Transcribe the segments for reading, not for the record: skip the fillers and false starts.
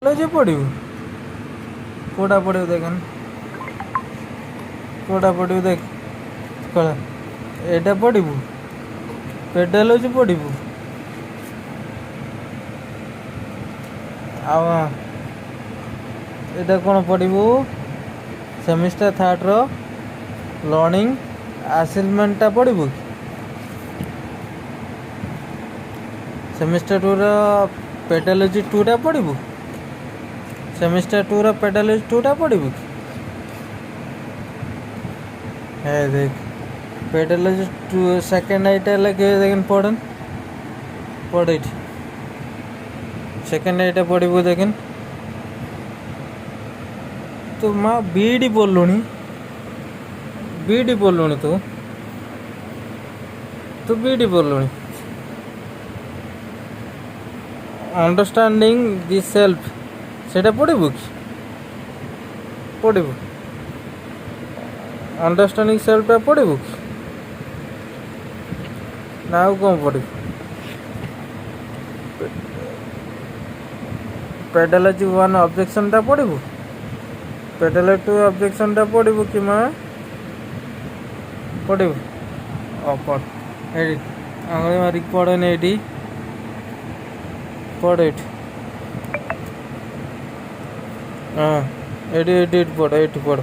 ଯେ ପଡ଼ିବୁ କୋଉଟା ପଡ଼ିବୁ ଦେଖନି କୋଉଟା ପଡ଼ିବୁ ଦେଖ କଳା ଏଇଟା ପଡ଼ିବୁ ପେଡାଲୋଜି ପଡ଼ିବୁ ଆଉ ଏଇଟା କ'ଣ ପଡ଼ିବୁ ସେମିଷ୍ଟର ଥାର୍ଡ଼ର ଲର୍ଣ୍ଣିଂ ଆସାଇନମେଣ୍ଟଟା ପଡ଼ିବୁ ସେମିଷ୍ଟର ଟୁର ପେଡାଲୋଜି ଟୁଟା ପଡ଼ିବୁ सेमिस्टर टू रा पेडालोजी टूटा पड़ू है देख पेडालोजी टू सेकेंड आईटा लगे देख पढ़न पढ़ सेकेंड आईटा पढ़ू देख तू माँ बीडी बोलुनी तू बीडी बोलुनी अंडरस्टैंडिंग द सेल्फ सेटा पढ़ू कि पढ़ू अंडरस्टैंडिंग सेल्फटा पढ़ू कि ना आउ कौन पढ़ू पेडालोजी वन ऑब्जेक्शनटा पढ़ू पेडालोजी टू ऑब्जेक्शनटा पढ़ू कि माँ पढ़ू पढ़ आंगली मारिक पढ़ने ये पढ़ ये हाँ एटी पढ़ एटी पढ़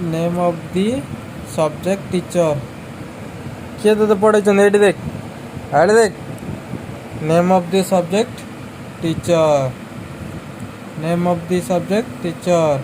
name of the subject teacher किए तो पढ़े ये देख आड़े देख name of the subject teacher name of the subject teacher